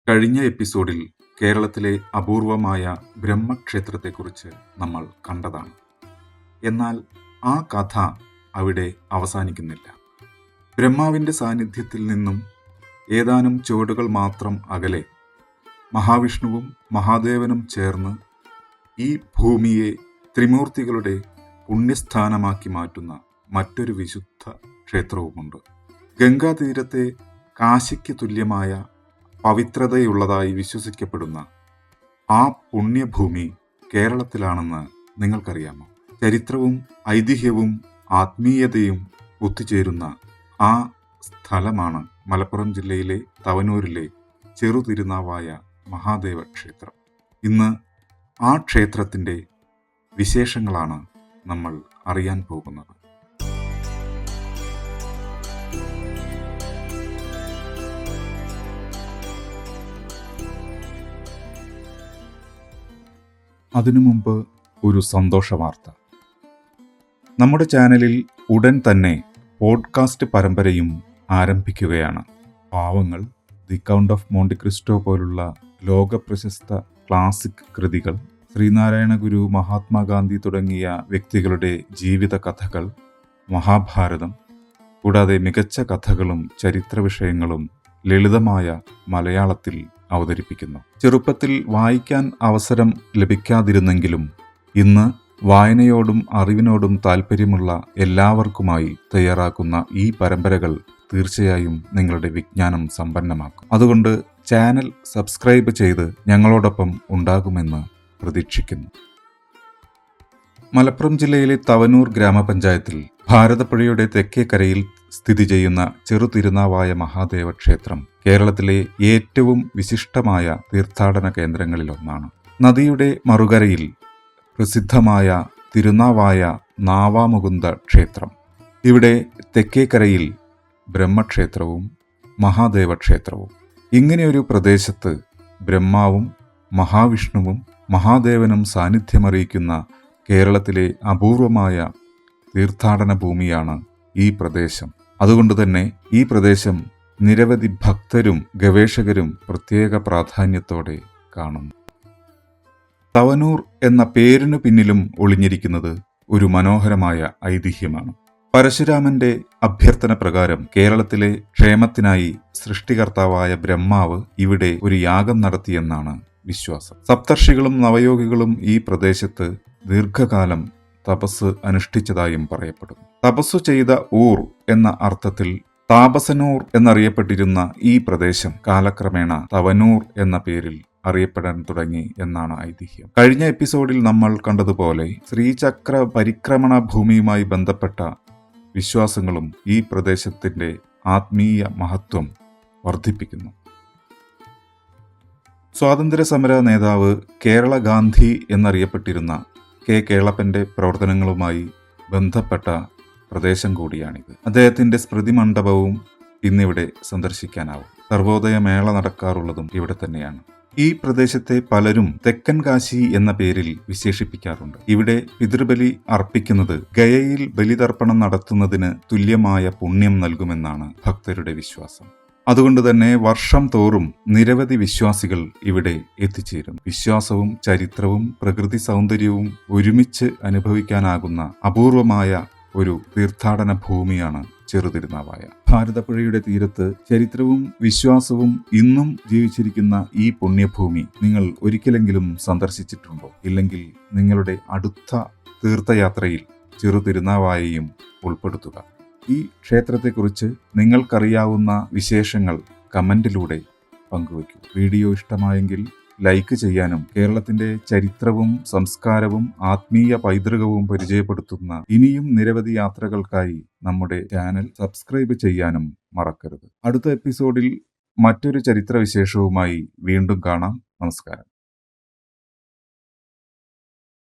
കഴിഞ്ഞ എപ്പിസോഡിൽ കേരളത്തിലെ അപൂർവമായ ബ്രഹ്മക്ഷേത്രത്തെക്കുറിച്ച് നമ്മൾ കണ്ടതാണ്. എന്നാൽ ആ കഥ അവിടെ അവസാനിക്കുന്നില്ല. ബ്രഹ്മാവിൻ്റെ സാന്നിധ്യത്തിൽ നിന്നും ഏതാനും ചുവടുകൾ മാത്രം അകലെ മഹാവിഷ്ണുവും മഹാദേവനും ചേർന്ന് ഈ ഭൂമിയെ ത്രിമൂർത്തികളുടെ പുണ്യസ്ഥാനമാക്കി മാറ്റുന്ന മറ്റൊരു വിശുദ്ധ ക്ഷേത്രവുമുണ്ട്. ഗംഗാതീരത്തെ കാശിക്ക് തുല്യമായ പവിത്രതയുള്ളതായി വിശ്വസിക്കപ്പെടുന്ന ആ പുണ്യഭൂമി കേരളത്തിലാണെന്ന് നിങ്ങൾക്കറിയാമോ? ചരിത്രവും ഐതിഹ്യവും ആത്മീയതയും ഒത്തുചേരുന്ന ആ സ്ഥലമാണ് മലപ്പുറം ജില്ലയിലെ തവനൂരിലെ ചെറുതിരുനാവായ മഹാദേവ ക്ഷേത്രം. ഇന്ന് ആ ക്ഷേത്രത്തിൻ്റെ വിശേഷങ്ങളാണ് നമ്മൾ അറിയാൻ പോകുന്നത്. അതിനു മുമ്പ് ഒരു സന്തോഷ വാർത്ത. നമ്മുടെ ചാനലിൽ ഉടൻ തന്നെ പോഡ്കാസ്റ്റ് പരമ്പരയും ആരംഭിക്കുകയാണ്. പാവങ്ങൾ, the Count of Monte Cristo പോലുള്ള ലോകപ്രശസ്ത ക്ലാസിക് കൃതികൾ, ശ്രീനാരായണ ഗുരു, മഹാത്മാഗാന്ധി തുടങ്ങിയ വ്യക്തികളുടെ ജീവിത കഥകൾ, മഹാഭാരതം, കൂടാതെ മികച്ച കഥകളും ചരിത്ര വിഷയങ്ങളും ലളിതമായ മലയാളത്തിൽ അവതരിപ്പിക്കുന്നു. ചെറുപ്പത്തിൽ വായിക്കാൻ അവസരം ലഭിക്കാതിരുന്നെങ്കിലും ഇന്ന് വായനയോടും അറിവിനോടും താല്പര്യമുള്ള എല്ലാവർക്കുമായി തയ്യാറാക്കുന്ന ഈ പരമ്പരകൾ തീർച്ചയായും നിങ്ങളുടെ വിജ്ഞാനം സമ്പന്നമാക്കും. അതുകൊണ്ട് ചാനൽ സബ്സ്ക്രൈബ് ചെയ്ത് ഞങ്ങളോടൊപ്പം ഉണ്ടാകുമെന്ന് പ്രതീക്ഷിക്കുന്നു. മലപ്പുറം ജില്ലയിലെ തവനൂർ ഗ്രാമപഞ്ചായത്തിൽ ഭാരതപ്പുഴയുടെ തെക്കേക്കരയിൽ സ്ഥിതി ചെയ്യുന്ന ചെറുതിരുനാവായ മഹാദേവ ക്ഷേത്രം കേരളത്തിലെ ഏറ്റവും വിശിഷ്ടമായ തീർത്ഥാടന കേന്ദ്രങ്ങളിലൊന്നാണ്. നദിയുടെ മറുകരയിൽ പ്രസിദ്ധമായ തിരുനാവായ നാവാമുകുന്ദ ക്ഷേത്രം, ഇവിടെ തെക്കേക്കരയിൽ ബ്രഹ്മക്ഷേത്രവും മഹാദേവ ക്ഷേത്രവും. ഇങ്ങനെയൊരു പ്രദേശത്ത് ബ്രഹ്മാവും മഹാവിഷ്ണുവും മഹാദേവനും സാന്നിധ്യമറിയിക്കുന്ന കേരളത്തിലെ അപൂർവമായ തീർത്ഥാടന ഭൂമിയാണ് ഈ പ്രദേശം. അതുകൊണ്ടുതന്നെ ഈ പ്രദേശം നിരവധി ഭക്തരും ഗവേഷകരും പ്രത്യേക പ്രാധാന്യത്തോടെ കാണുന്നു. തവനൂർ എന്ന പേരിനു പിന്നിലും ഒളിഞ്ഞിരിക്കുന്നത് ഒരു മനോഹരമായ ഐതിഹ്യമാണ്. പരശുരാമന്റെ അഭ്യർത്ഥന പ്രകാരം കേരളത്തിലെ ക്ഷേമത്തിനായി സൃഷ്ടികർത്താവായ ബ്രഹ്മാവ് ഇവിടെ ഒരു യാഗം നടത്തിയെന്നാണ് വിശ്വാസം. സപ്തർഷികളും നവയോഗികളും ഈ പ്രദേശത്ത് ദീർഘകാലം തപസ് അനുഷ്ഠിച്ചതായും പറയപ്പെടുന്നു. തപസ്സു ചെയ്ത ഊർ എന്ന അർത്ഥത്തിൽ താപസനൂർ എന്നറിയപ്പെട്ടിരുന്ന ഈ പ്രദേശം കാലക്രമേണ തവനൂർ എന്ന പേരിൽ അറിയപ്പെടാൻ തുടങ്ങി എന്നാണ് ഐതിഹ്യം. കഴിഞ്ഞ എപ്പിസോഡിൽ നമ്മൾ കണ്ടതുപോലെ ശ്രീചക്ര പരിക്രമണ ഭൂമിയുമായി ബന്ധപ്പെട്ട വിശ്വാസങ്ങളും ഈ പ്രദേശത്തിന്റെ ആത്മീയ മഹത്വം വർദ്ധിപ്പിക്കുന്നു. സ്വാതന്ത്ര്യ സമര നേതാവ് കേരള ഗാന്ധി എന്നറിയപ്പെട്ടിരുന്ന കെ കേളപ്പന്റെ പ്രവർത്തനങ്ങളുമായി ബന്ധപ്പെട്ട പ്രദേശം കൂടിയാണിത്. അദ്ദേഹത്തിന്റെ സ്മൃതി മണ്ഡപവും ഇന്നിവിടെ സന്ദർശിക്കാനാവും. സർവോദയ മേള നടക്കാറുള്ളതും ഇവിടെ തന്നെയാണ്. ഈ പ്രദേശത്തെ പലരും തെക്കൻ കാശി എന്ന പേരിൽ വിശേഷിപ്പിക്കാറുണ്ട്. ഇവിടെ പിതൃബലി അർപ്പിക്കുന്നത് ഗയയിൽ ബലിതർപ്പണം നടത്തുന്നതിന് തുല്യമായ പുണ്യം നൽകുമെന്നാണ് ഭക്തരുടെ വിശ്വാസം. അതുകൊണ്ട് തന്നെ വർഷം തോറും നിരവധി വിശ്വാസികൾ ഇവിടെ എത്തിച്ചേരുന്നു. വിശ്വാസവും ചരിത്രവും പ്രകൃതി സൗന്ദര്യവും ഒരുമിച്ച് അനുഭവിക്കാനാകുന്ന അപൂർവമായ ഒരു തീർത്ഥാടന ഭൂമിയാണ് ചെറുതിരുനാവായ. ഭാരതപ്പുഴയുടെ തീരത്ത് ചരിത്രവും വിശ്വാസവും ഇന്നും ജീവിച്ചിരിക്കുന്ന ഈ പുണ്യഭൂമി നിങ്ങൾ ഒരിക്കലെങ്കിലും സന്ദർശിച്ചിട്ടുണ്ടോ? ഇല്ലെങ്കിൽ നിങ്ങളുടെ അടുത്ത തീർത്ഥയാത്രയിൽ ചെറുതിരുനാവായയും ഉൾപ്പെടുത്തുക. ഈ ക്ഷേത്രത്തെക്കുറിച്ച് നിങ്ങൾക്കറിയാവുന്ന വിശേഷങ്ങൾ കമന്റിലൂടെ പങ്കുവയ്ക്കൂ. വീഡിയോ ഇഷ്ടമായെങ്കിൽ ലൈക്ക് ചെയ്യാനും കേരളത്തിന്റെ ചരിത്രവും സംസ്കാരവും ആത്മീയ പൈതൃകവും പരിചയപ്പെടുത്തുന്ന ഇനിയും നിരവധി യാത്രകൾക്കായി നമ്മുടെ ചാനൽ സബ്സ്ക്രൈബ് ചെയ്യാനും മറക്കരുത്. അടുത്ത എപ്പിസോഡിൽ മറ്റൊരു ചരിത്ര വിശേഷവുമായി വീണ്ടും കാണാം. നമസ്കാരം.